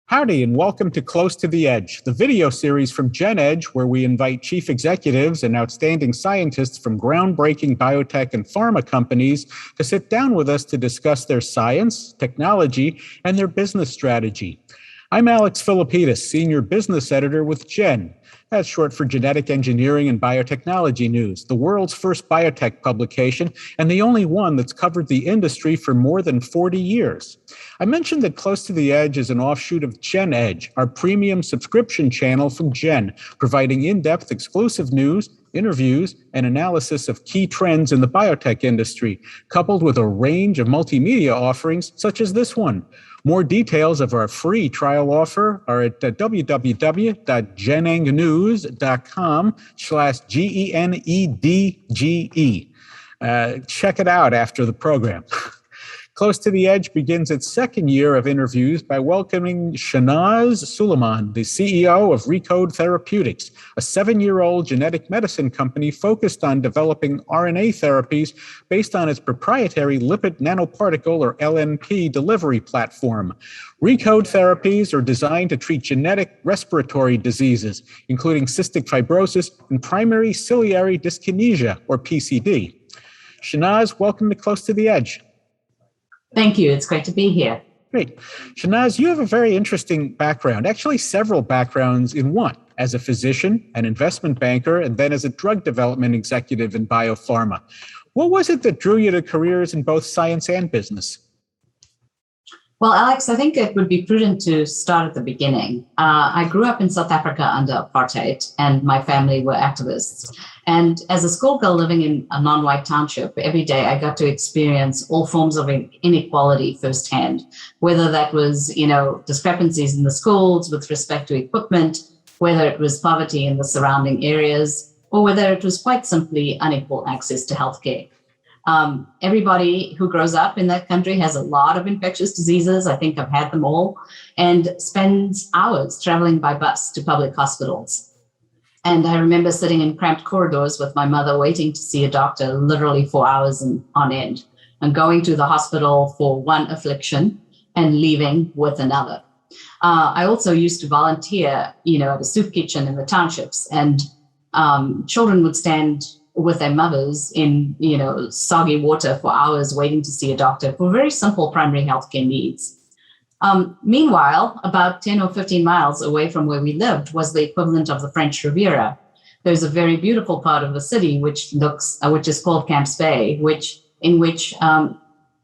Howdy, and welcome to Close to the Edge, the video series from GenEdge, where we invite chief executives and outstanding scientists from groundbreaking biotech and pharma companies to sit down with us to discuss their science, technology, and their business strategy. I'm Alex Philippidis, Senior Business Editor with GEN. That's short for Genetic Engineering and Biotechnology News, the world's first biotech publication and the only one that's covered the industry for more than 40 years. I mentioned that Close to the Edge is an offshoot of GenEdge, our premium subscription channel from Gen, providing in-depth exclusive news, interviews, and analysis of key trends in the biotech industry, coupled with a range of multimedia offerings such as this one. More details of our free trial offer are at www.genengnews.com/GENEDGE. Check it out after the program. Close to the Edge begins its second year of interviews by welcoming Shahnaz Suleman, the CEO of Recode Therapeutics, a 7-year-old genetic medicine company focused on developing RNA therapies based on its proprietary lipid nanoparticle, or LNP, delivery platform. Recode therapies are designed to treat genetic respiratory diseases, including cystic fibrosis and primary ciliary dyskinesia, or PCD. Shahnaz, welcome to Close to the Edge. Thank you. It's great to be here. Great. Shahnaz, you have a very interesting background, actually several backgrounds in one, as a physician, an investment banker, and then as a drug development executive in biopharma. What was it that drew you to careers in both science and business? Well, Alex, I think it would be prudent to start at the beginning. I grew up in South Africa under apartheid, and my family were activists. And as a schoolgirl living in a non-white township, every day I got to experience all forms of inequality firsthand, whether that was, discrepancies in the schools with respect to equipment, whether it was poverty in the surrounding areas, or whether it was quite simply unequal access to healthcare. Everybody who grows up in that country has a lot of infectious diseases. I think I've had them all, and spends hours traveling by bus to public hospitals. And I remember sitting in cramped corridors with my mother waiting to see a doctor literally for hours on end, and going to the hospital for one affliction and leaving with another. I also used to volunteer, at a soup kitchen in the townships, and children would stand with their mothers in, soggy water for hours waiting to see a doctor for very simple primary healthcare needs. Meanwhile, about 10 or 15 miles away from where we lived was the equivalent of the French Riviera. There's a very beautiful part of the city which is called Camps Bay, in which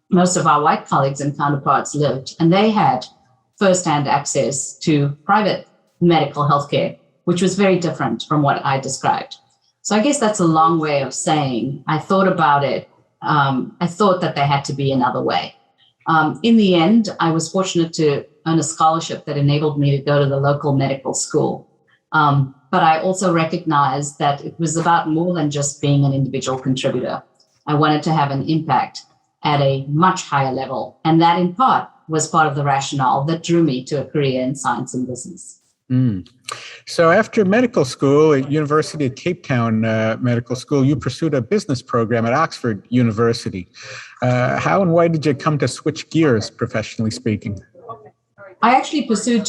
most of our white colleagues and counterparts lived, and they had firsthand access to private medical healthcare, which was very different from what I described. So I guess that's a long way of saying I thought about it. I thought that there had to be another way. In the end, I was fortunate to earn a scholarship that enabled me to go to the local medical school. But I also recognized that it was about more than just being an individual contributor. I wanted to have an impact at a much higher level. And that, in part, was part of the rationale that drew me to a career in science and business. So after medical school at University of Cape Town Medical School, you pursued a business program at Oxford University. How and why did you come to switch gears, professionally speaking? I actually pursued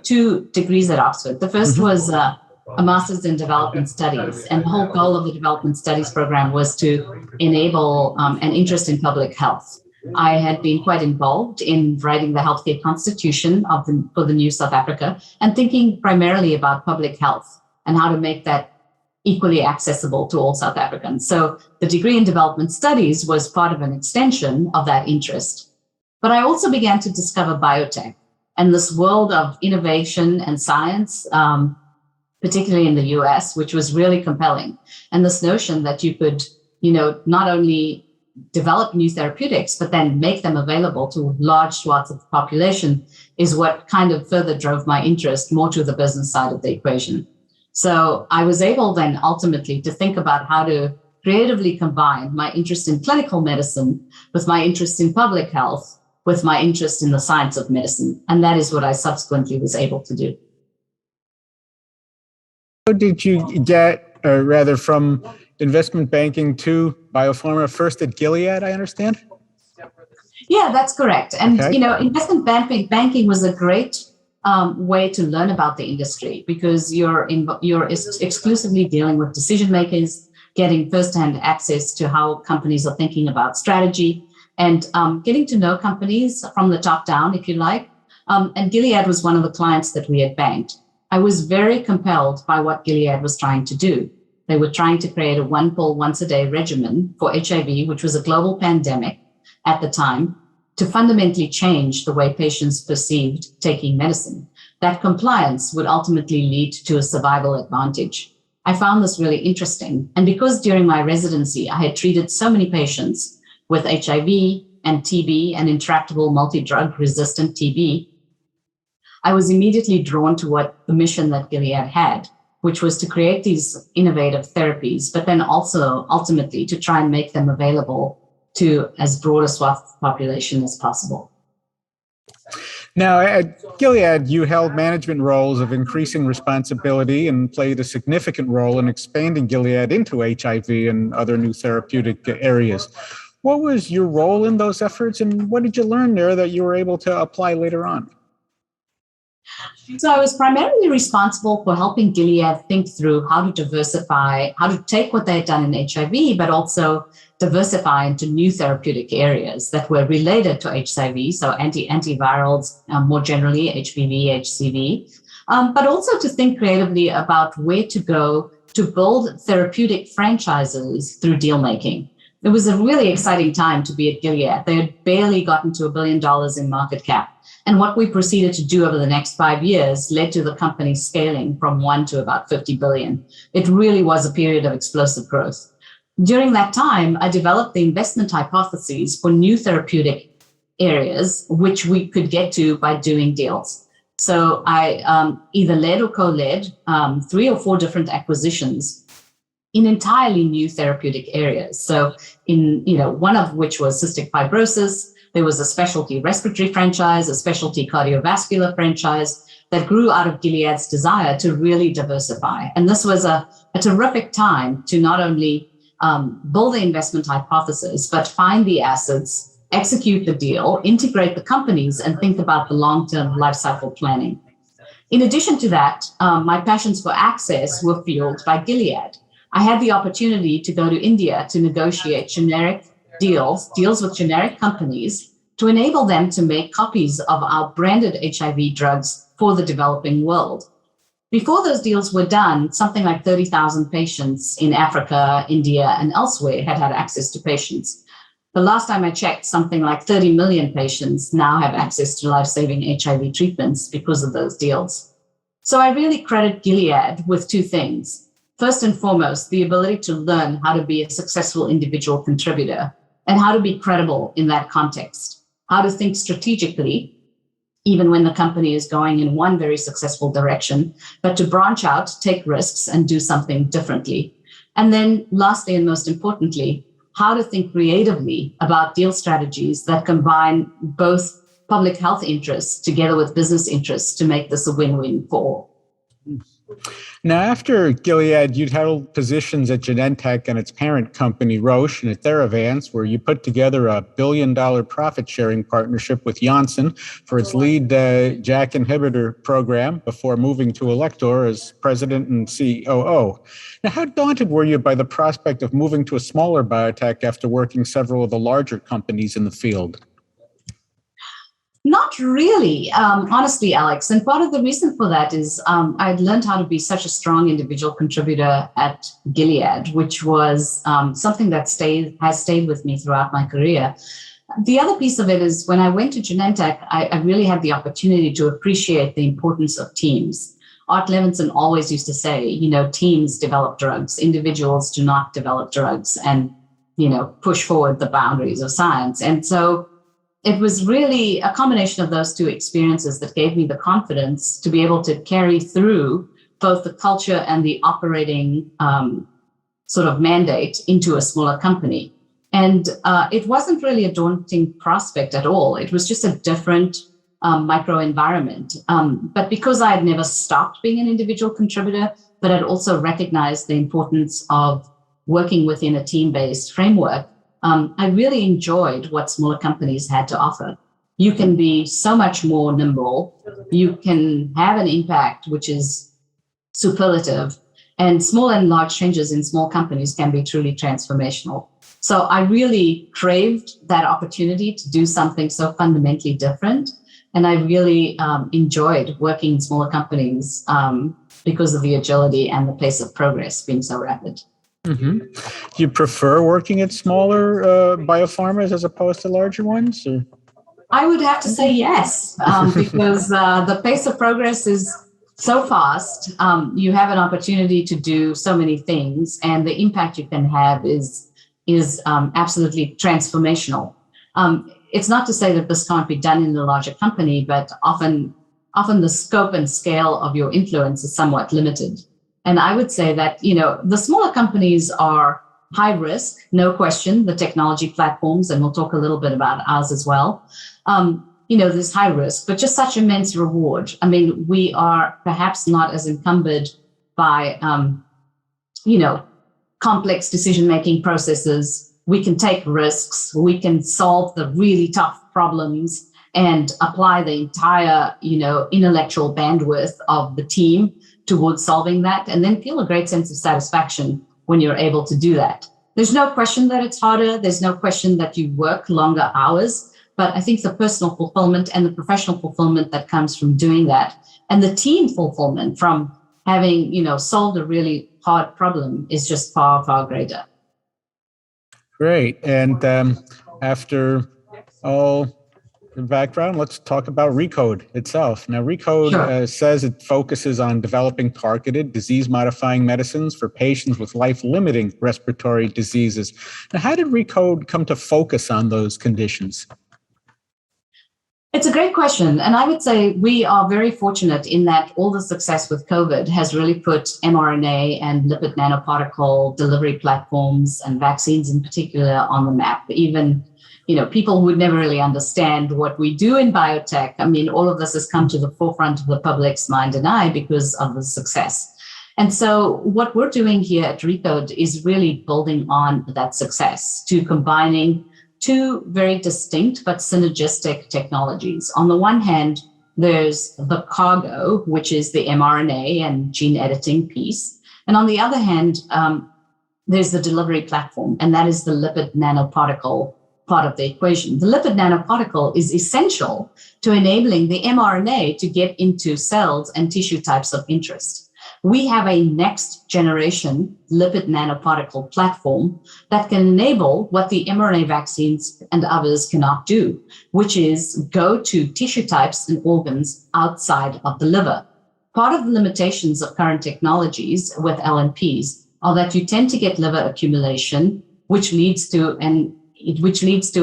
two degrees at Oxford. The first was a master's in development studies, and the whole goal of the development studies program was to enable an interest in public health. I had been quite involved in writing the healthcare constitution for the new South Africa, and thinking primarily about public health and how to make that equally accessible to all South Africans. So the degree in development studies was part of an extension of that interest. But I also began to discover biotech and this world of innovation and science, particularly in the US, which was really compelling. And this notion that you could, not only develop new therapeutics, but then make them available to large swaths of the population is what kind of further drove my interest more to the business side of the equation. So I was able then ultimately to think about how to creatively combine my interest in clinical medicine with my interest in public health, with my interest in the science of medicine. And that is what I subsequently was able to do. How did you get, or rather from investment banking to biopharma, first at Gilead, I understand? Yeah, that's correct. And, Okay. investment banking was a great way to learn about the industry because you're exclusively dealing with decision makers, getting firsthand access to how companies are thinking about strategy, and getting to know companies from the top down, if you like. And Gilead was one of the clients that we had banked. I was very compelled by what Gilead was trying to do. They were trying to create a one pill, once a day regimen for HIV, which was a global pandemic at the time, to fundamentally change the way patients perceived taking medicine. That compliance would ultimately lead to a survival advantage. I found this really interesting. And because during my residency, I had treated so many patients with HIV and TB and intractable multi-drug resistant TB, I was immediately drawn to what the mission that Gilead had, which was to create these innovative therapies, but then also ultimately to try and make them available to as broad a swath of the population as possible. Now, at Gilead, you held management roles of increasing responsibility and played a significant role in expanding Gilead into HIV and other new therapeutic areas. What was your role in those efforts, and what did you learn there that you were able to apply later on? So I was primarily responsible for helping Gilead think through how to diversify, how to take what they had done in HIV, but also diversify into new therapeutic areas that were related to HIV, so antivirals, more generally, HPV, HCV, but also to think creatively about where to go to build therapeutic franchises through deal making. It was a really exciting time to be at Gilead. They had barely gotten to $1 billion in market cap. And what we proceeded to do over the next 5 years led to the company scaling from 1 to about 50 billion. It really was a period of explosive growth. During that time, I developed the investment hypotheses for new therapeutic areas, which we could get to by doing deals. So I either led or co-led 3 or 4 different acquisitions in entirely new therapeutic areas. So one of which was cystic fibrosis. There was a specialty respiratory franchise, a specialty cardiovascular franchise that grew out of Gilead's desire to really diversify. And this was a terrific time to not only build the investment hypothesis, but find the assets, execute the deal, integrate the companies, and think about the long-term life cycle planning. In addition to that, my passions for access were fueled by Gilead. I had the opportunity to go to India to negotiate generic deals with generic companies to enable them to make copies of our branded HIV drugs for the developing world. Before those deals were done, something like 30,000 patients in Africa, India, and elsewhere had access to patients. The last time I checked, something like 30 million patients now have access to life-saving HIV treatments because of those deals. So I really credit Gilead with 2 things. First and foremost, the ability to learn how to be a successful individual contributor and how to be credible in that context, how to think strategically, even when the company is going in one very successful direction, but to branch out, take risks, and do something differently. And then lastly, and most importantly, how to think creatively about deal strategies that combine both public health interests together with business interests to make this a win-win for all. Now, after Gilead, you'd held positions at Genentech and its parent company, Roche, and at Theravance, where you put together a $1 billion profit-sharing partnership with Janssen for its lead JAK inhibitor program before moving to Alector as president and COO. Now, how daunted were you by the prospect of moving to a smaller biotech after working several of the larger companies in the field? Not really, honestly, Alex. And part of the reason for that is I'd learned how to be such a strong individual contributor at Gilead, which was something that has stayed with me throughout my career. The other piece of it is when I went to Genentech, I really had the opportunity to appreciate the importance of teams. Art Levinson always used to say, teams develop drugs, individuals do not develop drugs and, push forward the boundaries of science. And so it was really a combination of those 2 experiences that gave me the confidence to be able to carry through both the culture and the operating sort of mandate into a smaller company. And it wasn't really a daunting prospect at all. It was just a different micro environment. But because I had never stopped being an individual contributor, but I'd also recognized the importance of working within a team-based framework, I really enjoyed what smaller companies had to offer. you can be so much more nimble. You can have an impact which is superlative, and small and large changes in small companies can be truly transformational. So I really craved that opportunity to do something so fundamentally different. And I really enjoyed working in smaller companies because of the agility and the pace of progress being so rapid. Mm-hmm. Do you prefer working at smaller biopharmas as opposed to larger ones? Or? I would have to say yes, because the pace of progress is so fast. You have an opportunity to do so many things, and the impact you can have is absolutely transformational. It's not to say that this can't be done in a larger company, but often the scope and scale of your influence is somewhat limited. And I would say that, the smaller companies are high risk, no question, the technology platforms, and we'll talk a little bit about ours as well. There's high risk, but just such immense reward. I mean, we are perhaps not as encumbered by, complex decision-making processes. We can take risks. We can solve the really tough problems and apply the entire, intellectual bandwidth of the team towards solving that, and then feel a great sense of satisfaction when you're able to do that. There's no question that it's harder. There's no question that you work longer hours, but I think the personal fulfillment and the professional fulfillment that comes from doing that, and the team fulfillment from having, solved a really hard problem is just far, far greater. Great. And after all the background, let's talk about Recode itself. Now, Recode says it focuses on developing targeted disease-modifying medicines for patients with life-limiting respiratory diseases. Now, how did Recode come to focus on those conditions? It's a great question. And I would say we are very fortunate in that all the success with COVID has really put mRNA and lipid nanoparticle delivery platforms and vaccines in particular on the map. Even, people who would never really understand what we do in biotech. I mean, all of this has come to the forefront of the public's mind and eye because of the success. And so what we're doing here at Recode is really building on that success to combining two very distinct but synergistic technologies. On the one hand, there's the cargo, which is the mRNA and gene editing piece. And on the other hand, there's the delivery platform, and that is the lipid nanoparticle part of the equation. The lipid nanoparticle is essential to enabling the mRNA to get into cells and tissue types of interest. We have a next generation lipid nanoparticle platform that can enable what the mRNA vaccines and others cannot do, which is go to tissue types and organs outside of the liver. Part of the limitations of current technologies with LNPs are that you tend to get liver accumulation, which leads to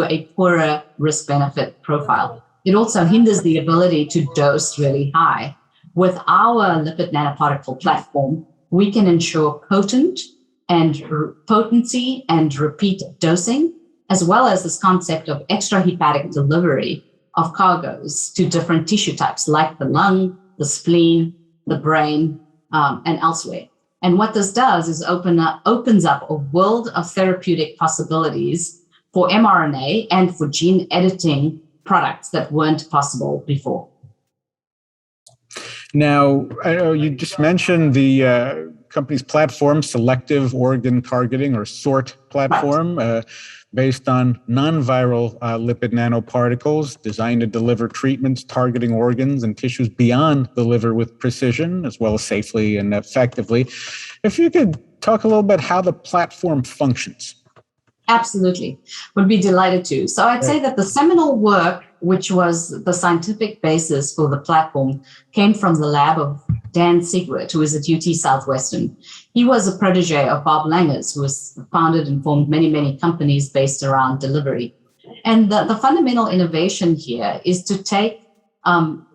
a poorer risk-benefit profile. It also hinders the ability to dose really high. With our lipid nanoparticle platform, we can ensure potency and repeat dosing, as well as this concept of extrahepatic delivery of cargoes to different tissue types like the lung, the spleen, the brain, and elsewhere. And what this does is opens up a world of therapeutic possibilities for mRNA and for gene editing products that weren't possible before. Now, I know you just mentioned the company's platform, Selective Organ Targeting, or SORT platform, based on non-viral lipid nanoparticles designed to deliver treatments targeting organs and tissues beyond the liver with precision, as well as safely and effectively. If you could talk a little bit how the platform functions. Absolutely. Would be delighted to. So I'd say that the seminal work, which was the scientific basis for the platform, came from the lab of Dan Sigwart, who is at UT Southwestern. He was a protege of Bob Langer's, who has founded and formed many, many companies based around delivery. And the fundamental innovation here is to take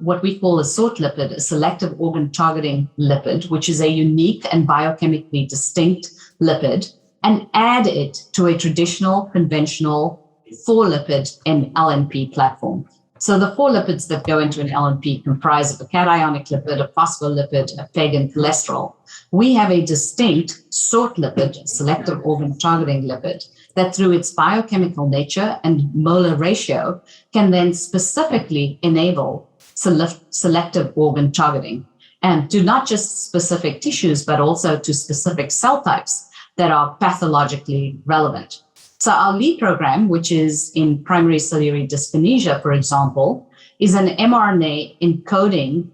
what we call a SORT lipid, a selective organ targeting lipid, which is a unique and biochemically distinct lipid, and add it to a traditional, conventional 4-lipid and LNP platform. So the four lipids that go into an LNP comprise of a cationic lipid, a phospholipid, a PEG, and cholesterol. We have a distinct SORT lipid, selective organ targeting lipid, that through its biochemical nature and molar ratio can then specifically enable selective organ targeting, and to not just specific tissues, but also to specific cell types that are pathologically relevant. So our lead program, which is in primary ciliary dyskinesia, for example, is an mRNA encoding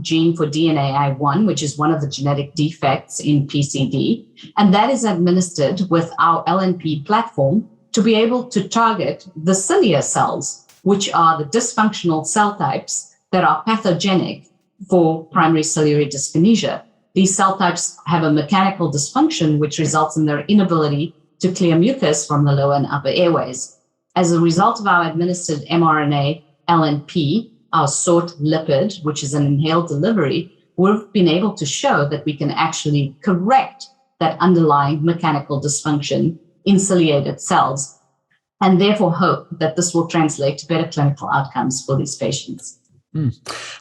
gene for DNAI1, which is one of the genetic defects in PCD. And that is administered with our LNP platform to be able to target the cilia cells, which are the dysfunctional cell types that are pathogenic for primary ciliary dyskinesia. These cell types have a mechanical dysfunction, which results in their inability to clear mucus from the lower and upper airways. As a result of our administered mRNA LNP, our SORT lipid, which is an inhaled delivery, we've been able to show that we can actually correct that underlying mechanical dysfunction in ciliated cells, and therefore hope that this will translate to better clinical outcomes for these patients.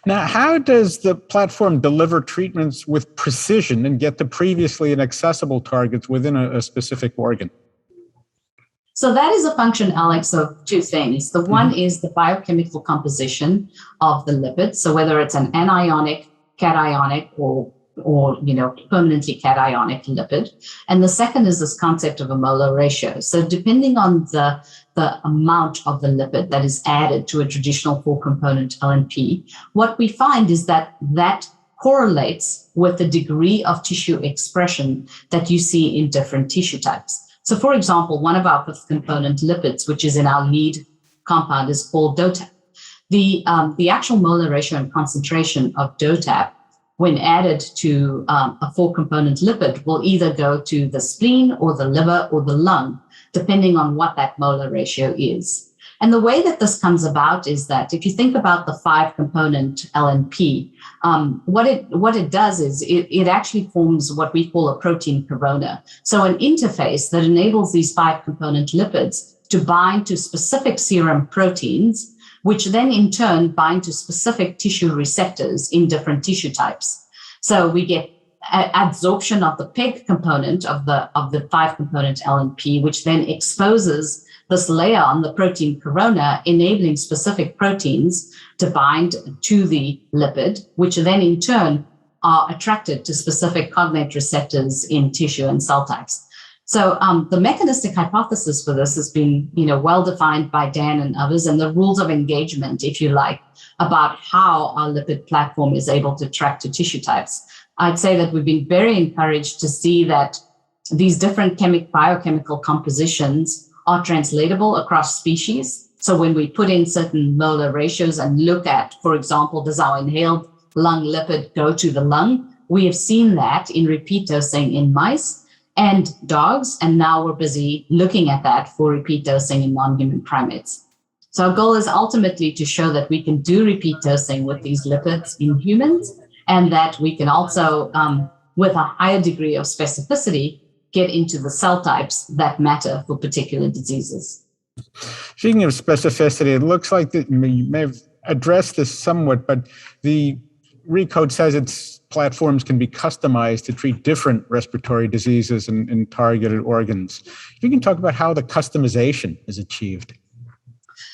Now, how does the platform deliver treatments with precision and get to previously inaccessible targets within a specific organ? So that is a function, Alex, of two things. The one is the biochemical composition of the lipid. So whether it's an anionic, cationic, or permanently cationic lipid. And the second is this concept of a molar ratio. So depending on the amount of the lipid that is added to a traditional four-component LNP, what we find is that correlates with the degree of tissue expression that you see in different tissue types. So for example, one of our fifth component lipids, which is in our lead compound, is called DOTAP. The actual molar ratio and concentration of DOTAP, when added to a four-component lipid, will either go to the spleen or the liver or the lung, depending on what that molar ratio is. And the way that this comes about is that if you think about the five-component LNP, what it does is it actually forms what we call a protein corona. So an interface that enables these five-component lipids to bind to specific serum proteins, which then in turn bind to specific tissue receptors in different tissue types. So we get adsorption of the PEG component of the five-component LNP, which then exposes this layer on the protein corona, enabling specific proteins to bind to the lipid, which then in turn are attracted to specific cognate receptors in tissue and cell types. So the mechanistic hypothesis for this has been, well defined by Dan and others, and the rules of engagement, if you like, about how our lipid platform is able to track to tissue types. I'd say that we've been very encouraged to see that these different biochemical compositions are translatable across species. So when we put in certain molar ratios and look at, for example, does our inhaled lung lipid go to the lung? We have seen that in repeat dosing in mice and dogs, and now we're busy looking at that for repeat dosing in non-human primates. So our goal is ultimately to show that we can do repeat dosing with these lipids in humans, and that we can also, with a higher degree of specificity, get into the cell types that matter for particular diseases. Speaking of specificity, it looks like that you may have addressed this somewhat, but the ReCode says its platforms can be customized to treat different respiratory diseases in targeted organs. You can talk about how the customization is achieved.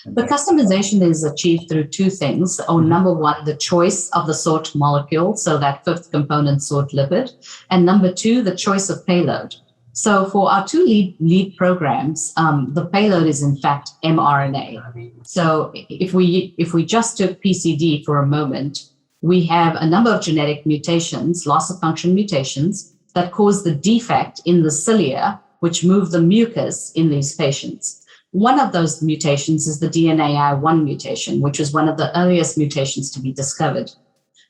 The customization is achieved through two things. Number one, the choice of the SORT molecule, so that fifth component SORT lipid. And number two, the choice of payload. So for our two lead programs, the payload is in fact mRNA. So if we just took PCD for a moment, we have a number of genetic mutations, loss of function mutations, that cause the defect in the cilia, which move the mucus in these patients. One of those mutations is the DNAI1 mutation, which was one of the earliest mutations to be discovered.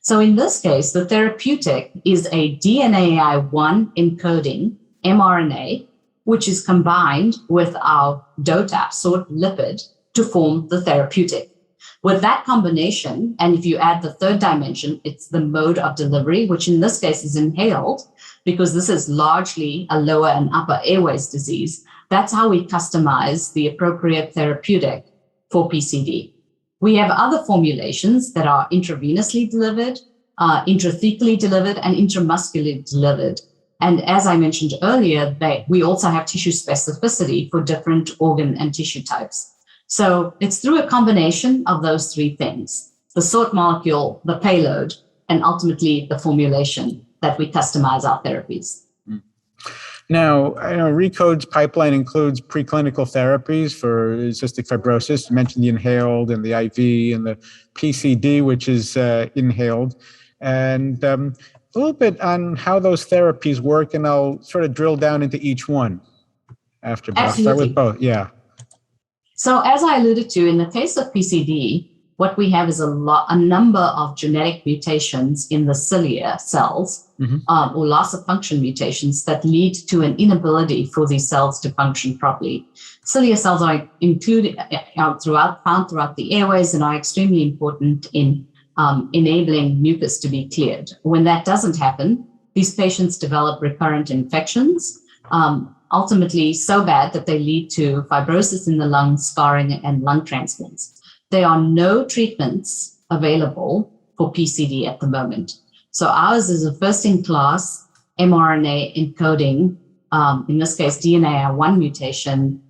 So in this case, the therapeutic is a DNAI1 encoding mRNA, which is combined with our DOTAP SORT lipid to form the therapeutic. With that combination, and if you add the third dimension, it's the mode of delivery, which in this case is inhaled, because this is largely a lower and upper airways disease. That's how we customize the appropriate therapeutic for PCD. We have other formulations that are intravenously delivered, intrathecally delivered, and intramuscularly delivered. And as I mentioned earlier, we also have tissue specificity for different organ and tissue types. So it's through a combination of those three things: the sort molecule, the payload, and ultimately the formulation that we customize our therapies. Now, I know Recode's pipeline includes preclinical therapies for cystic fibrosis. You mentioned the inhaled and the IV and the PCD, which is inhaled. And a little bit on how those therapies work, and I'll sort of drill down into each one after. But I'll start with both. Yeah. So as I alluded to, in the case of PCD, what we have is a number of genetic mutations in the cilia cells, or loss of function mutations that lead to an inability for these cells to function properly. Cilia cells are included found throughout the airways and are extremely important in enabling mucus to be cleared. When that doesn't happen, these patients develop recurrent infections, ultimately so bad that they lead to fibrosis in the lungs, scarring, and lung transplants. There are no treatments available for PCD at the moment. So ours is a first-in-class mRNA encoding, in this case, DNAR1 mutation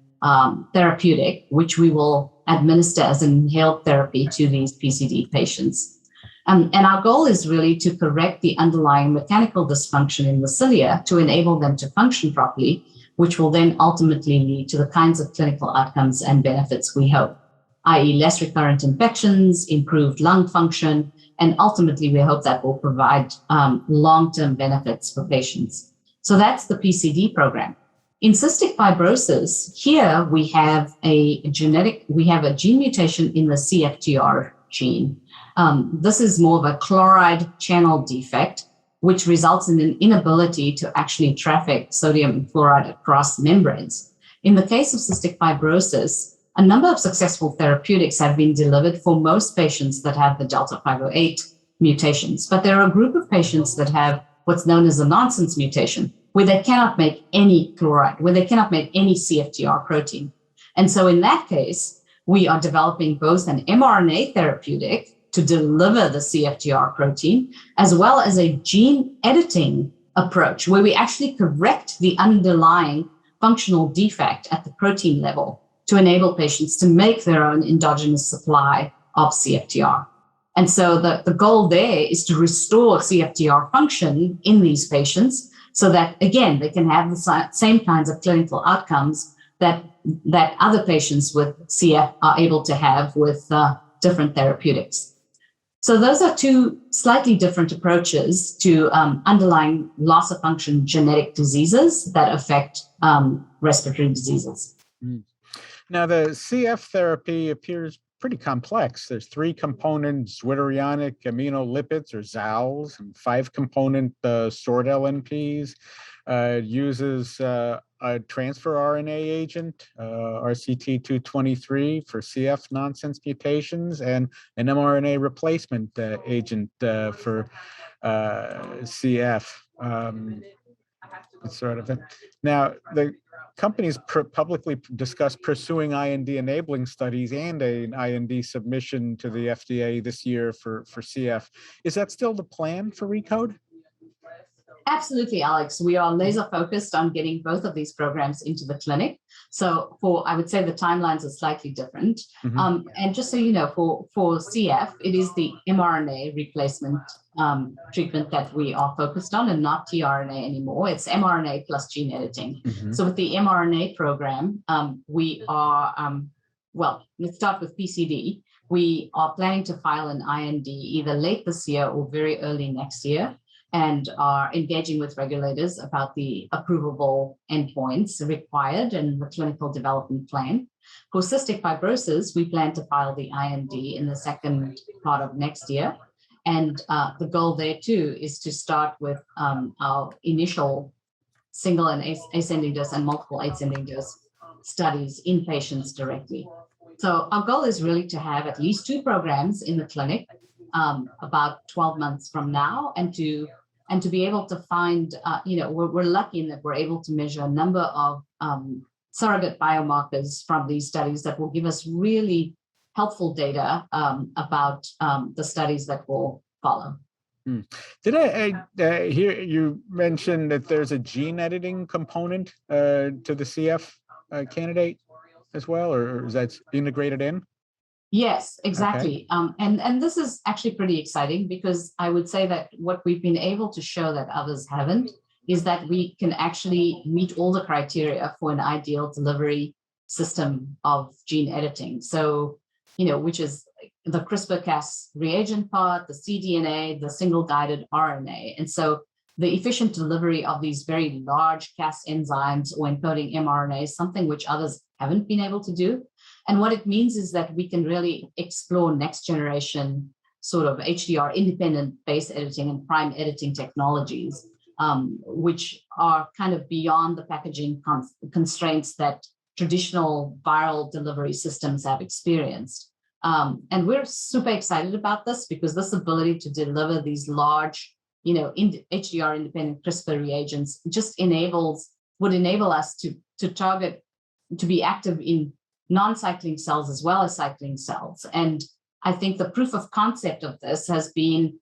therapeutic, which we will administer as an inhaled therapy to these PCD patients. And our goal is really to correct the underlying mechanical dysfunction in the cilia to enable them to function properly, which will then ultimately lead to the kinds of clinical outcomes and benefits we hope, i.e. less recurrent infections, improved lung function, and ultimately we hope that will provide long-term benefits for patients. So that's the PCD program. In cystic fibrosis, here we have a gene mutation in the CFTR gene. This is more of a chloride channel defect, which results in an inability to actually traffic sodium and chloride across membranes. In the case of cystic fibrosis, a number of successful therapeutics have been delivered for most patients that have the Delta 508 mutations, but there are a group of patients that have what's known as a nonsense mutation, where they cannot make any chloride, where they cannot make any CFTR protein. And so in that case, we are developing both an mRNA therapeutic to deliver the CFTR protein, as well as a gene editing approach, where we actually correct the underlying functional defect at the protein level to enable patients to make their own endogenous supply of CFTR. And so the goal there is to restore CFTR function in these patients so that, again, they can have the same kinds of clinical outcomes that other patients with CF are able to have with different therapeutics. So those are two slightly different approaches to underlying loss of function genetic diseases that affect respiratory diseases. Now, the CF therapy appears pretty complex. There's 3-component zwitterionic aminolipids, or ZALs, and 5-component SORT LNPs. It uses a transfer RNA agent, RCT223 for CF nonsense mutations, and an mRNA replacement agent for CF. Sort of. Now, the companies publicly discussed pursuing IND enabling studies and an IND submission to the FDA this year for CF. Is that still the plan for Recode? Absolutely, Alex. We are laser focused on getting both of these programs into the clinic. So I would say the timelines are slightly different. And just so you know, for CF, it is the mRNA replacement treatment that we are focused on, and not tRNA anymore. It's mRNA plus gene editing. So with the mRNA program, we are, let's start with PCD. We are planning to file an IND either late this year or very early next year, and are engaging with regulators about the approvable endpoints required and the clinical development plan. For cystic fibrosis, we plan to file the IND in the second part of next year. And the goal there too is to start with our initial single and ascending dose and multiple ascending dose studies in patients directly. So our goal is really to have at least 2 programs in the clinic about 12 months from now, and to be able to find, we're lucky in that we're able to measure a number of surrogate biomarkers from these studies that will give us really helpful data about the studies that will follow. Did I hear you mention that there's a gene editing component to the CF candidate as well, or is that integrated in? Yes, Okay. exactly. And this is actually pretty exciting because I would say that what we've been able to show that others haven't is that we can actually meet all the criteria for an ideal delivery system of gene editing. So, which is the CRISPR-Cas reagent part, the cDNA, the single guided RNA. And so the efficient delivery of these very large Cas enzymes or encoding mRNA is something which others haven't been able to do. And what it means is that we can really explore next generation sort of HDR independent base editing and prime editing technologies, which are kind of beyond the packaging constraints that traditional viral delivery systems have experienced. And we're super excited about this because this ability to deliver these large, HDR independent CRISPR reagents just would enable us to target, to be active in non-cycling cells as well as cycling cells. And I think the proof of concept of this has been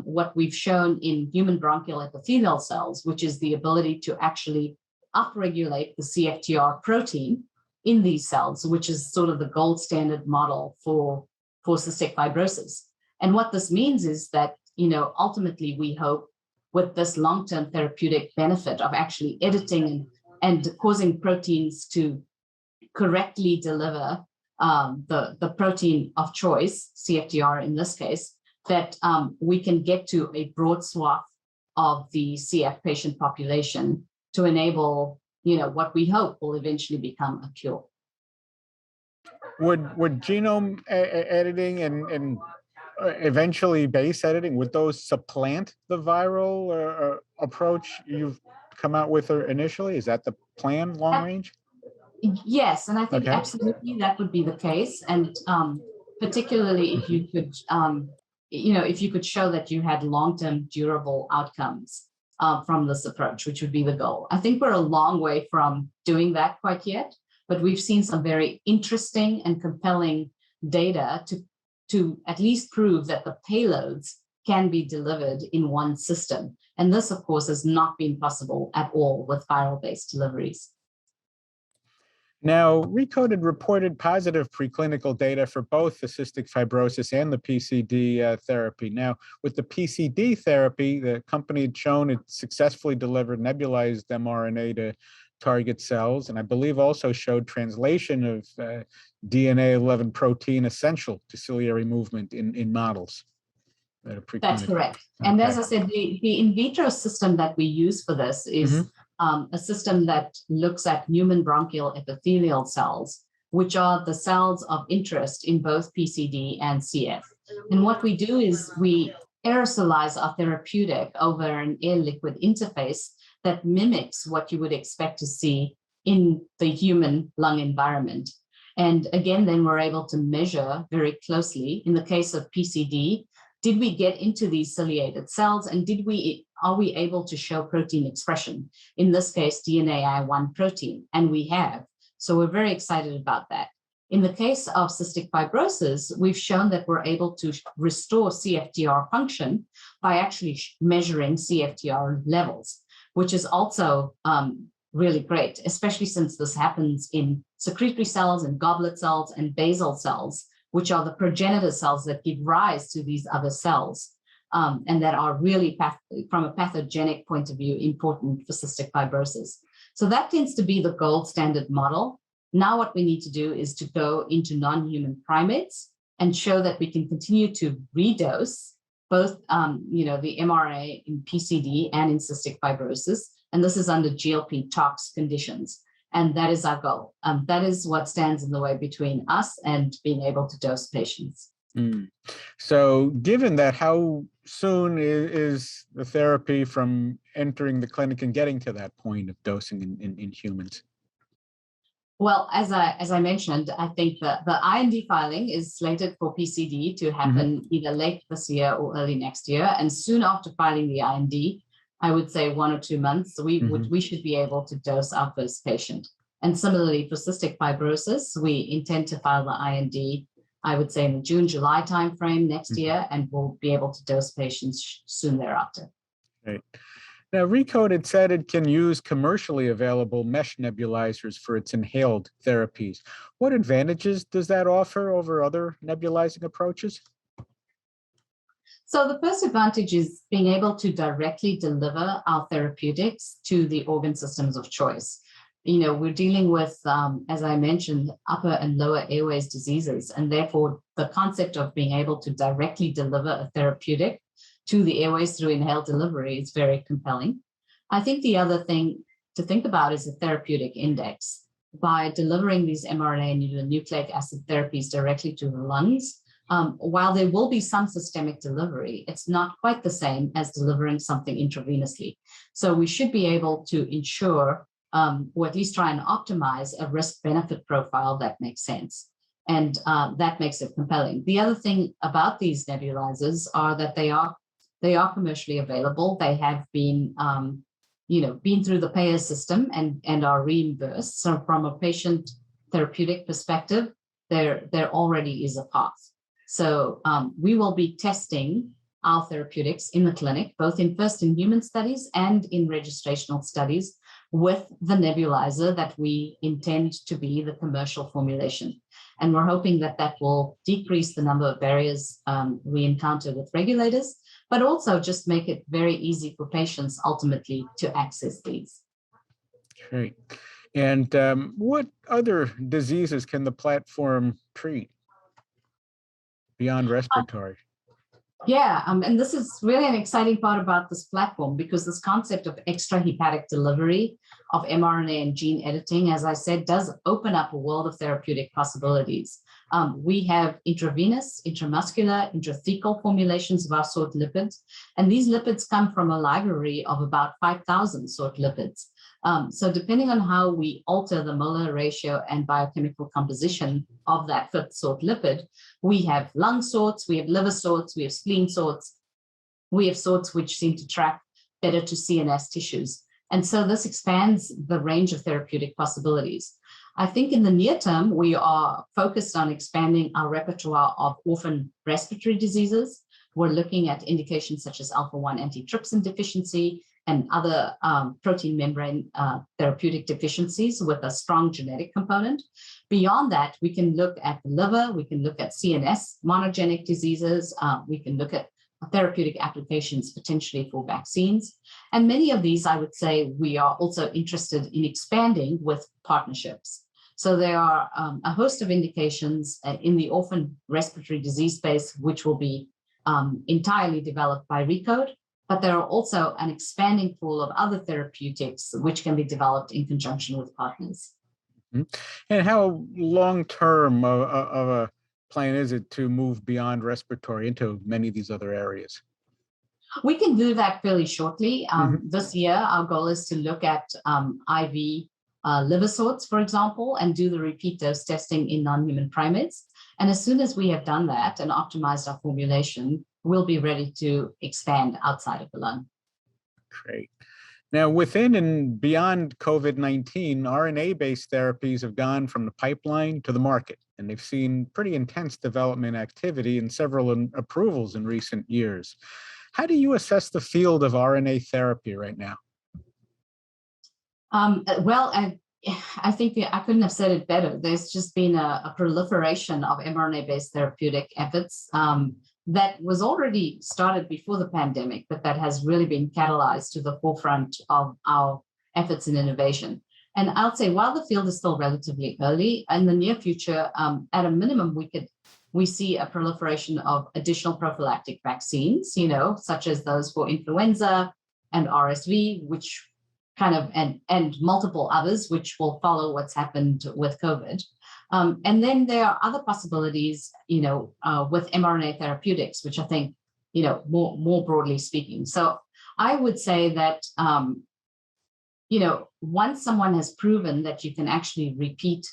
what we've shown in human bronchial epithelial cells, which is the ability to actually upregulate the CFTR protein in these cells, which is sort of the gold standard model for cystic fibrosis. And what this means is that, ultimately we hope with this long-term therapeutic benefit of actually editing and causing proteins to correctly deliver the protein of choice, CFTR in this case, that we can get to a broad swath of the CF patient population to enable, what we hope will eventually become a cure. Would genome editing and eventually base editing, would those supplant the viral approach you've come out with initially? Is that the plan long range? Yes, and I think absolutely that would be the case. And particularly if you could, if you could show that you had long-term durable outcomes from this approach, which would be the goal. I think we're a long way from doing that quite yet, but we've seen some very interesting and compelling data to at least prove that the payloads can be delivered in one system. And this, of course, has not been possible at all with viral-based deliveries. Now, Recoded reported positive preclinical data for both the cystic fibrosis and the PCD therapy. Now, with the PCD therapy, the company had shown it successfully delivered nebulized mRNA to target cells, and I believe also showed translation of DNA 11 protein essential to ciliary movement in models. That's correct. Okay. And as I said, the in vitro system that we use for this is a system that looks at human bronchial epithelial cells, which are the cells of interest in both PCD and CF. And what we do is we aerosolize our therapeutic over an air-liquid interface that mimics what you would expect to see in the human lung environment. And again, then we're able to measure very closely. In the case of PCD, did we get into these ciliated cells, and are we able to show protein expression? In this case, DNAi1 protein, and we have. So we're very excited about that. In the case of cystic fibrosis, we've shown that we're able to restore CFTR function by actually measuring CFTR levels, which is also really great, especially since this happens in secretory cells and goblet cells and basal cells, which are the progenitor cells that give rise to these other cells, and that are really, from a pathogenic point of view, important for cystic fibrosis. So that tends to be the gold standard model. Now what we need to do is to go into non-human primates and show that we can continue to redose both, the mRNA in PCD and in cystic fibrosis, and this is under GLP tox conditions. And that is our goal. That is what stands in the way between us and being able to dose patients. So given that, how soon is the therapy from entering the clinic and getting to that point of dosing in humans? Well, as I mentioned, I think that the IND filing is slated for PCD to happen either late this year or early next year. And soon after filing the IND, I would say 1 or 2 months, we should be able to dose our first patient. And similarly for cystic fibrosis, we intend to file the IND I would say in the June, July timeframe next year, and we'll be able to dose patients soon thereafter. Right. Now, ReCode had said it can use commercially available mesh nebulizers for its inhaled therapies. What advantages does that offer over other nebulizing approaches? So the first advantage is being able to directly deliver our therapeutics to the organ systems of choice. We're dealing with, as I mentioned, upper and lower airways diseases, and therefore the concept of being able to directly deliver a therapeutic to the airways through inhaled delivery is very compelling. I think the other thing to think about is the therapeutic index. By delivering these mRNA and nucleic acid therapies directly to the lungs, while there will be some systemic delivery, it's not quite the same as delivering something intravenously. So we should be able to ensure, or at least try and optimize a risk-benefit profile that makes sense. And that makes it compelling. The other thing about these nebulizers are that they are commercially available. They have been, been through the payer system and are reimbursed. So from a patient therapeutic perspective, there already is a path. So we will be testing our therapeutics in the clinic, both in first-in-human studies and in registrational studies with the nebulizer that we intend to be the commercial formulation. And we're hoping that that will decrease the number of barriers we encounter with regulators, but also just make it very easy for patients ultimately to access these. Great. And what other diseases can the platform treat beyond respiratory? And this is really an exciting part about this platform, because this concept of extrahepatic delivery of mRNA and gene editing, as I said, does open up a world of therapeutic possibilities. We have intravenous, intramuscular, intrathecal formulations of our SORT lipids, and these lipids come from a library of about 5,000 SORT lipids. So depending on how we alter the molar ratio and biochemical composition of that fifth SORT lipid, we have lung sorts, we have liver sorts, we have spleen sorts, we have sorts which seem to track better to CNS tissues. And so this expands the range of therapeutic possibilities. I think in the near term, we are focused on expanding our repertoire of orphan respiratory diseases. We're looking at indications such as alpha-1 antitrypsin deficiency and other protein membrane therapeutic deficiencies with a strong genetic component. Beyond that, we can look at the liver, we can look at CNS monogenic diseases, we can look at therapeutic applications potentially for vaccines. And many of these, I would say, we are also interested in expanding with partnerships. So there are a host of indications in the orphan respiratory disease space, which will be entirely developed by ReCode, but there are also an expanding pool of other therapeutics which can be developed in conjunction with partners. And how long-term of a plan is it to move beyond respiratory into many of these other areas? We can do that fairly shortly. This year, our goal is to look at IV liver sorts, for example, and do the repeat dose testing in non-human primates. And as soon as we have done that and optimized our formulation, we'll be ready to expand outside of the lung. Great. Now, within and beyond COVID-19, RNA-based therapies have gone from the pipeline to the market, and they've seen pretty intense development activity and several approvals in recent years. How do you assess the field of RNA therapy right now? I think I couldn't have said it better. There's just been a proliferation of mRNA-based therapeutic efforts that was already started before the pandemic, but that has really been catalyzed to the forefront of our efforts in innovation. And I'll say, while the field is still relatively early, in the near future, at a minimum, we see a proliferation of additional prophylactic vaccines, such as those for influenza and RSV, which kind of, and multiple others, which will follow what's happened with COVID. And then there are other possibilities, with mRNA therapeutics, which I think, more broadly speaking. So I would say that, once someone has proven that you can actually repeat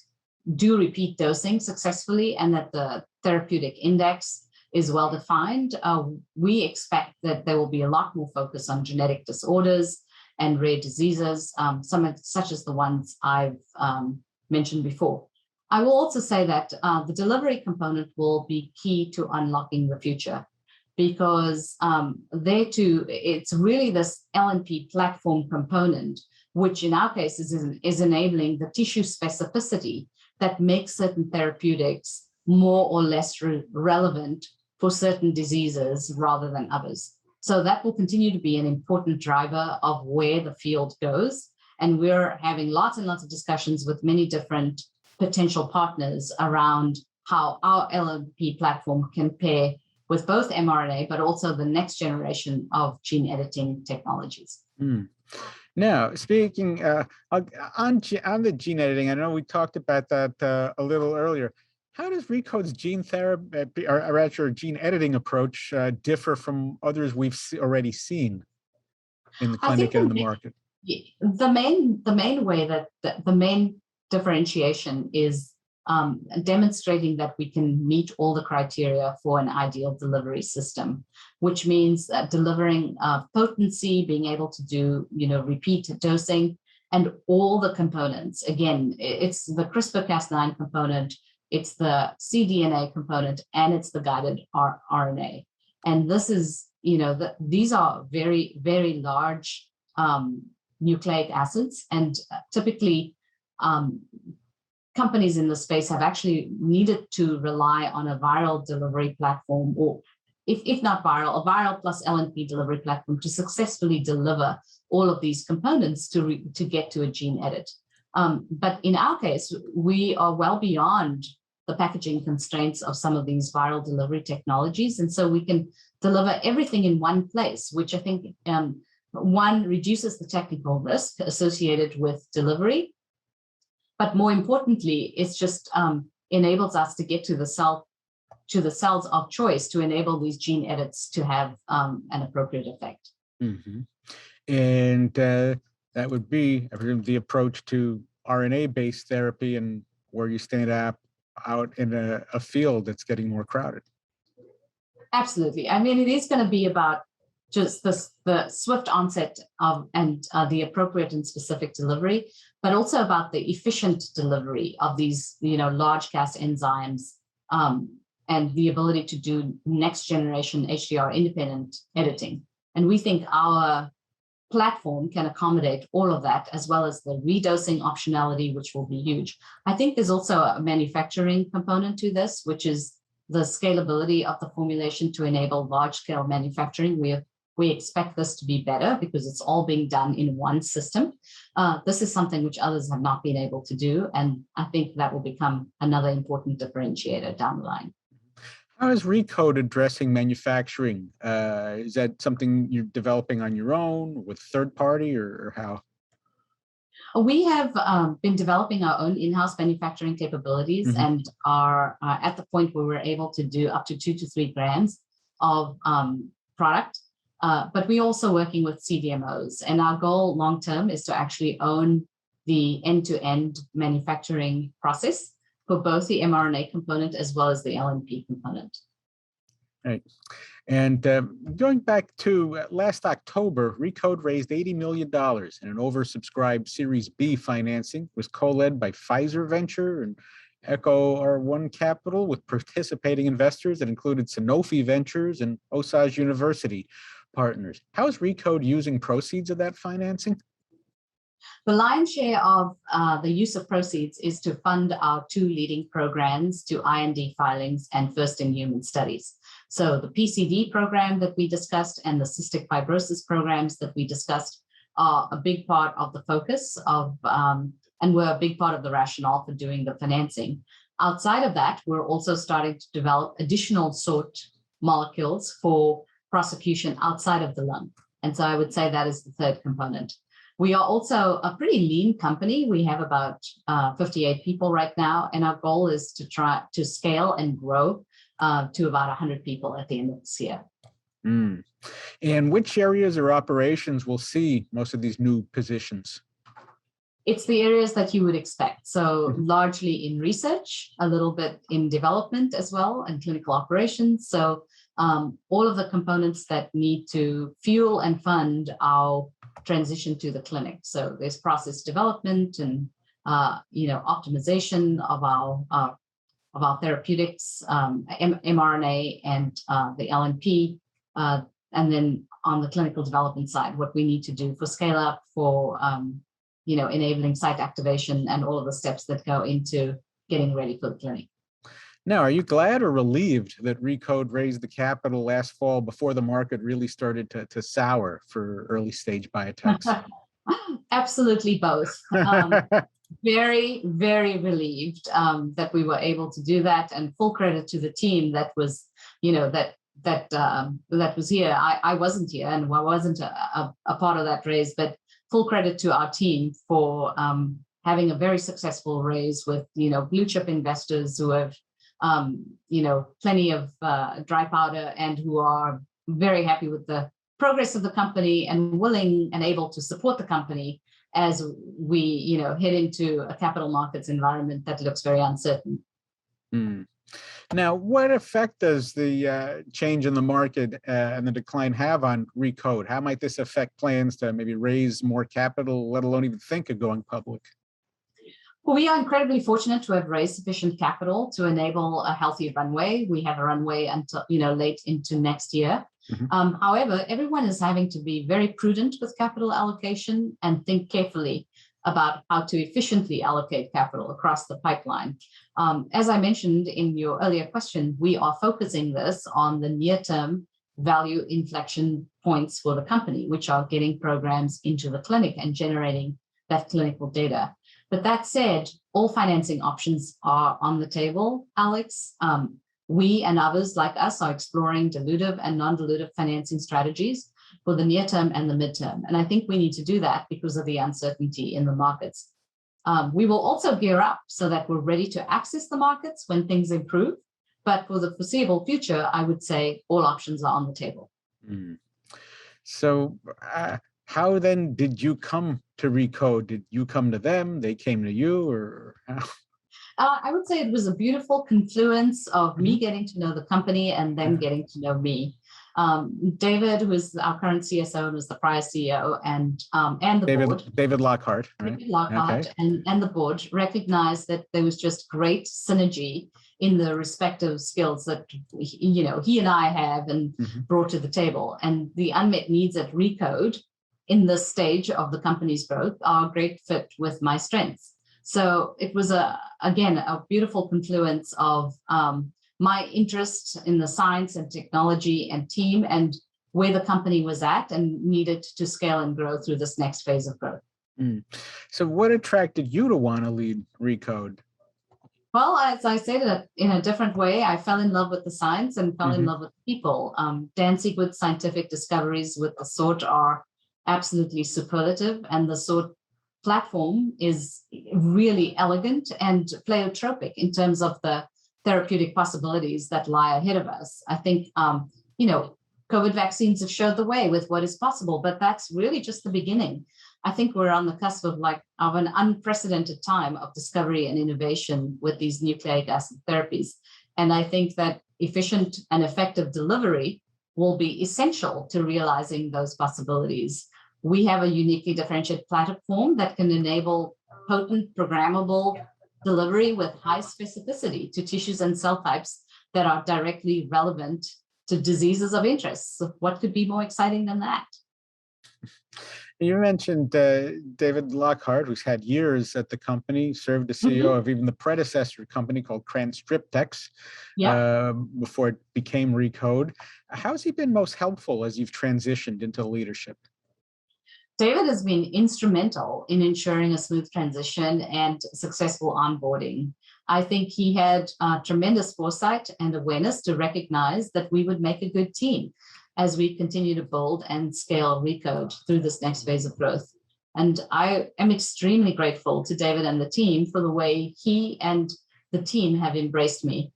dosing successfully and that the therapeutic index is well defined, we expect that there will be a lot more focus on genetic disorders and rare diseases, such as the ones I've mentioned before. I will also say that the delivery component will be key to unlocking the future, because there too, it's really this LNP platform component, which in our case is enabling the tissue specificity that makes certain therapeutics more or less relevant for certain diseases rather than others. So that will continue to be an important driver of where the field goes. And we're having lots and lots of discussions with many different potential partners around how our LNP platform can pair with both mRNA, but also the next generation of gene editing technologies. Now, speaking on the gene editing, I know we talked about that a little earlier. How does Recode's gene therapy, or actually gene editing approach, differ from others we've already seen in the clinic and in the market? The main way that the main differentiation is demonstrating that we can meet all the criteria for an ideal delivery system, which means delivering potency, being able to do repeat dosing, and all the components. Again, it's the CRISPR-Cas9 component, it's the cDNA component, and it's the guided RNA. And this is, these are very, very large nucleic acids, and typically companies in the space have actually needed to rely on a viral delivery platform, or if not viral, a viral plus LNP delivery platform to successfully deliver all of these components to get to a gene edit. But in our case, we are well beyond the packaging constraints of some of these viral delivery technologies. And so we can deliver everything in one place, which I think, one, reduces the technical risk associated with delivery. But more importantly, it's just enables us to get to the cells of choice to enable these gene edits to have an appropriate effect. Mm-hmm. And that would be, I presume, the approach to RNA-based therapy, and where you stand out in a field that's getting more crowded. Absolutely. I mean, it is going to be about just the swift onset of and the appropriate and specific delivery, but also about the efficient delivery of these, large Cas enzymes, and the ability to do next generation HDR independent editing. And we think our platform can accommodate all of that, as well as the redosing optionality, which will be huge. I think there's also a manufacturing component to this, which is the scalability of the formulation to enable large scale manufacturing. We expect this to be better because it's all being done in one system. This is something which others have not been able to do, and I think that will become another important differentiator down the line. How is Recode addressing manufacturing? Is that something you're developing on your own with third party, or how? We have been developing our own in-house manufacturing capabilities, mm-hmm. and are at the point where we're able to do up to 2 to 3 grams of product. But we're also working with CDMOs, and our goal long-term is to actually own the end-to-end manufacturing process for both the mRNA component as well as the LNP component. Right. And going back to last October, Recode raised $80 million in an oversubscribed Series B financing, was co-led by Pfizer Venture and Echo R1 Capital, with participating investors that included Sanofi Ventures and Osage University partners. How is Recode using proceeds of that financing? The lion's share of the use of proceeds is to fund our 2 leading programs to IND filings and first-in-human studies. So the PCD program that we discussed and the cystic fibrosis programs that we discussed are a big part of the focus of, and were a big part of the rationale for doing the financing. Outside of that, we're also starting to develop additional sort molecules for prosecution outside of the lung. And so I would say that is the third component. We are also a pretty lean company. We have about 58 people right now, and our goal is to try to scale and grow to about 100 people at the end of this year. Mm. And which areas or operations will see most of these new positions? It's the areas that you would expect. So largely in research, a little bit in development as well, and clinical operations. So all of the components that need to fuel and fund our transition to the clinic. So there's process development and optimization of our therapeutics, mRNA and the LNP, and then on the clinical development side, what we need to do for scale up, for enabling site activation, and all of the steps that go into getting ready for the clinic. Now, are you glad or relieved that Recode raised the capital last fall before the market really started to sour for early stage biotechs? Absolutely both. Very, very relieved that we were able to do that, and full credit to the team that was, that was here. I wasn't here, and I wasn't a part of that raise, but full credit to our team for having a very successful raise with blue chip investors who have plenty of dry powder and who are very happy with the progress of the company and willing and able to support the company as we head into a capital markets environment that looks very uncertain. Now, what effect does the change in the market and the decline have on Recode? How might this affect plans to maybe raise more capital, let alone even think of going public? Well, we are incredibly fortunate to have raised sufficient capital to enable a healthy runway. We have a runway until late into next year. Mm-hmm. However, everyone is having to be very prudent with capital allocation and think carefully about how to efficiently allocate capital across the pipeline. As I mentioned in your earlier question, we are focusing this on the near-term value inflection points for the company, which are getting programs into the clinic and generating that clinical data. But that said, all financing options are on the table, Alex. We and others like us are exploring dilutive and non-dilutive financing strategies for the near term and the midterm. And I think we need to do that because of the uncertainty in the markets. We will also gear up so that we're ready to access the markets when things improve. But for the foreseeable future, I would say all options are on the table. So how then did you come to Recode? Did you come to them? They came to you, or how? I would say it was a beautiful confluence of me getting to know the company and them getting to know me. David, who is our current CSO and was the prior CEO, and the board. David Lockhart. Right? David Lockhart, okay. and the board recognized that there was just great synergy in the respective skills that he and I have and brought to the table. And the unmet needs at Recode in this stage of the company's growth are a great fit with my strengths. So it was, again, a beautiful confluence of my interest in the science and technology and team and where the company was at and needed to scale and grow through this next phase of growth. So what attracted you to want to lead Recode? Well, as I said in a different way, I fell in love with the science and fell in love with people. Dan Siegward's scientific discoveries with the SORT are absolutely superlative, and the SORT platform is really elegant and pleiotropic in terms of the therapeutic possibilities that lie ahead of us. I think, COVID vaccines have showed the way with what is possible, but that's really just the beginning. I think we're on the cusp of an unprecedented time of discovery and innovation with these nucleic acid therapies. And I think that efficient and effective delivery will be essential to realizing those possibilities. We have a uniquely differentiated platform that can enable potent, programmable delivery with high specificity to tissues and cell types that are directly relevant to diseases of interest. So what could be more exciting than that? You mentioned David Lockhart, who's had years at the company, served as CEO of even the predecessor company called Transcriptex before it became Recode. How's he been most helpful as you've transitioned into leadership? David has been instrumental in ensuring a smooth transition and successful onboarding. I think he had tremendous foresight and awareness to recognize that we would make a good team as we continue to build and scale Recode through this next phase of growth. And I am extremely grateful to David and the team for the way he and the team have embraced me.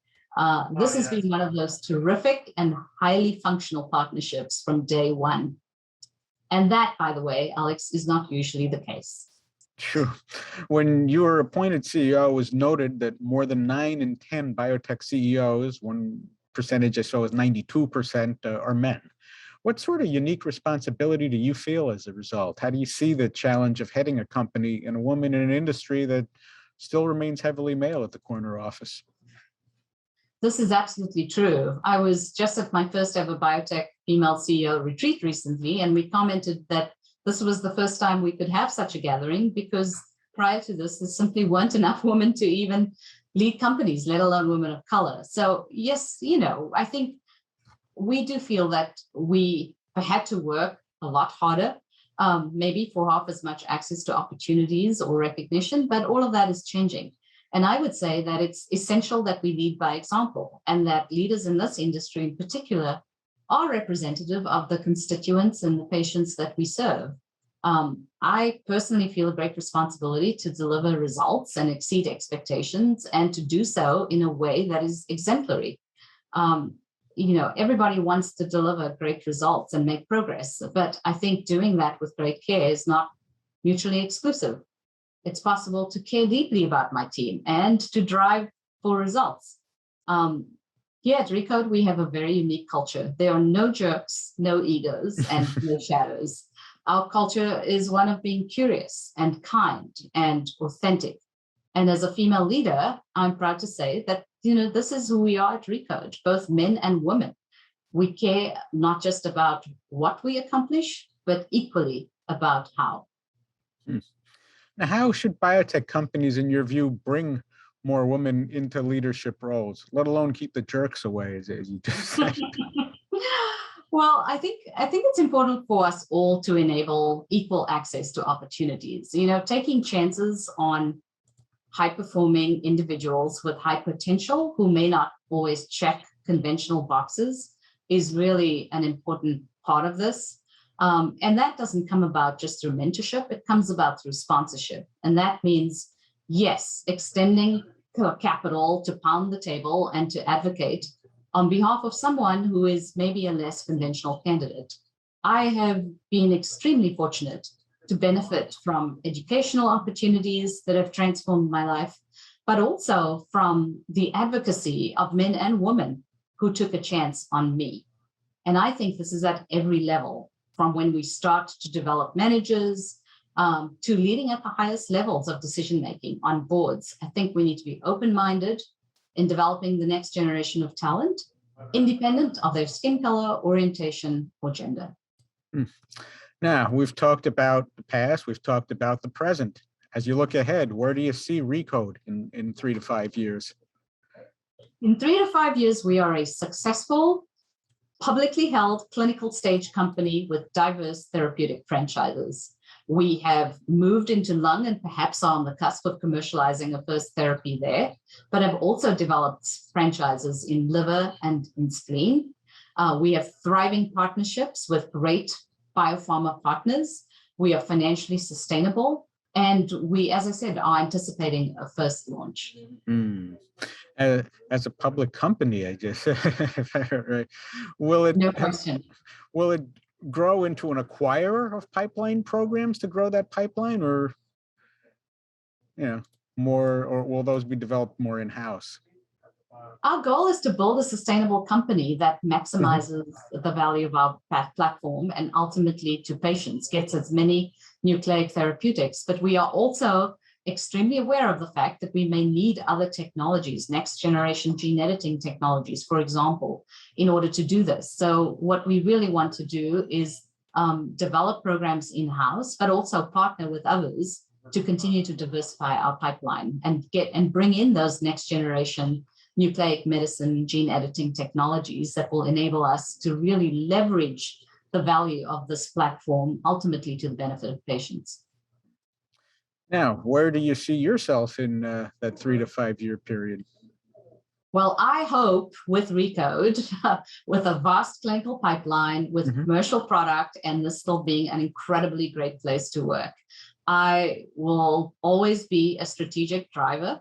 This has been one of those terrific and highly functional partnerships from day one. And that, by the way, Alex, is not usually the case. True. When you were appointed CEO, it was noted that more than 9 in 10 biotech CEOs, one percentage I saw was 92%, are men. What sort of unique responsibility do you feel as a result? How do you see the challenge of heading a company and a woman in an industry that still remains heavily male at the corner office? This is absolutely true. I was just at my first ever biotech female CEO retreat recently, and we commented that this was the first time we could have such a gathering because prior to this, there simply weren't enough women to even lead companies, let alone women of color. So yes, I think we do feel that we had to work a lot harder, maybe for half as much access to opportunities or recognition, but all of that is changing. And I would say that it's essential that we lead by example and that leaders in this industry in particular are representative of the constituents and the patients that we serve. I personally feel a great responsibility to deliver results and exceed expectations and to do so in a way that is exemplary. Everybody wants to deliver great results and make progress, but I think doing that with great care is not mutually exclusive. It's possible to care deeply about my team and to drive for results. Here at Recode, we have a very unique culture. There are no jerks, no egos, and no shadows. Our culture is one of being curious and kind and authentic. And as a female leader, I'm proud to say that, this is who we are at Recode, both men and women. We care not just about what we accomplish, but equally about how. Now, how should biotech companies, in your view, bring more women into leadership roles, let alone keep the jerks away, as you just said? Well, I think it's important for us all to enable equal access to opportunities. Taking chances on high-performing individuals with high potential who may not always check conventional boxes is really an important part of this. And that doesn't come about just through mentorship. It comes about through sponsorship. And that means, yes, extending capital to pound the table and to advocate on behalf of someone who is maybe a less conventional candidate. I have been extremely fortunate to benefit from educational opportunities that have transformed my life, but also from the advocacy of men and women who took a chance on me. And I think this is at every level, from when we start to develop managers to leading at the highest levels of decision-making on boards. I think we need to be open-minded in developing the next generation of talent, independent of their skin color, orientation, or gender. Now, we've talked about the past, we've talked about the present. As you look ahead, where do you see Recode in 3 to 5 years? In 3 to 5 years, we are a successful, publicly held clinical stage company with diverse therapeutic franchises. We have moved into lung and perhaps are on the cusp of commercializing a first therapy there, but have also developed franchises in liver and in spleen. We have thriving partnerships with great biopharma partners. We are financially sustainable. And we, as I said, are anticipating a first launch. As a public company, I guess, right? No question. Will it grow into an acquirer of pipeline programs to grow that pipeline, or more, or will those be developed more in-house? Our goal is to build a sustainable company that maximizes the value of our platform and ultimately to patients, gets as many nucleic therapeutics. But we are also extremely aware of the fact that we may need other technologies, next generation gene editing technologies, for example, in order to do this. So what we really want to do is develop programs in-house, but also partner with others to continue to diversify our pipeline and bring in those next generation nucleic medicine gene editing technologies that will enable us to really leverage the value of this platform ultimately to the benefit of patients. Now, where do you see yourself in that 3 to 5 year period? Well, I hope with Recode, with a vast clinical pipeline, with commercial product, and this still being an incredibly great place to work, I will always be a strategic driver,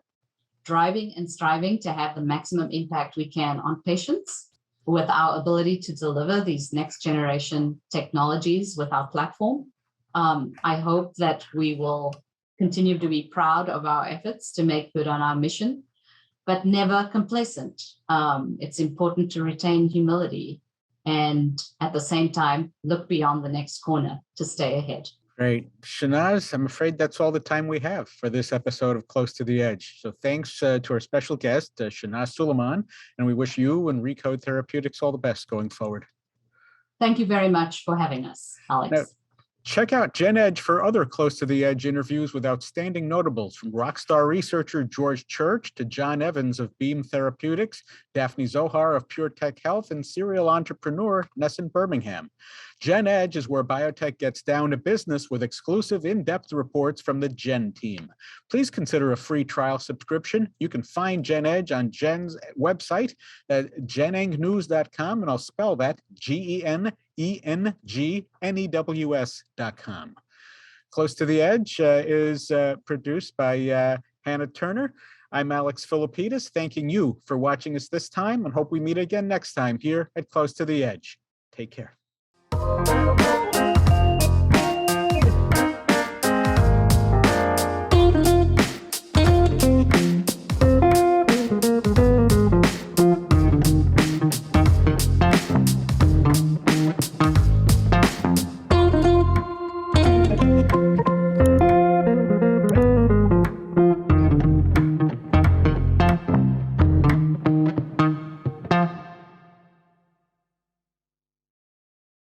driving and striving to have the maximum impact we can on patients with our ability to deliver these next generation technologies with our platform. I hope that we will continue to be proud of our efforts to make good on our mission, but never complacent. It's important to retain humility and at the same time, look beyond the next corner to stay ahead. Great. Shanaz, I'm afraid that's all the time we have for this episode of Close to the Edge. So thanks to our special guest, Shanaz Suleiman, and we wish you and Recode Therapeutics all the best going forward. Thank you very much for having us, Alex. Now, check out Gen Edge for other Close to the Edge interviews with outstanding notables, from rockstar researcher George Church to John Evans of Beam Therapeutics, Daphne Zohar of Pure Tech Health, and serial entrepreneur Nessun Birmingham. Gen Edge is where biotech gets down to business with exclusive in-depth reports from the Gen team. Please consider a free trial subscription. You can find Gen Edge on Gen's website at genengnews.com, and I'll spell that GENENGNEWS.com. Close to the Edge is produced by Hannah Turner. I'm Alex Philippidis, thanking you for watching us this time, and hope we meet again next time here at Close to the Edge. Take care.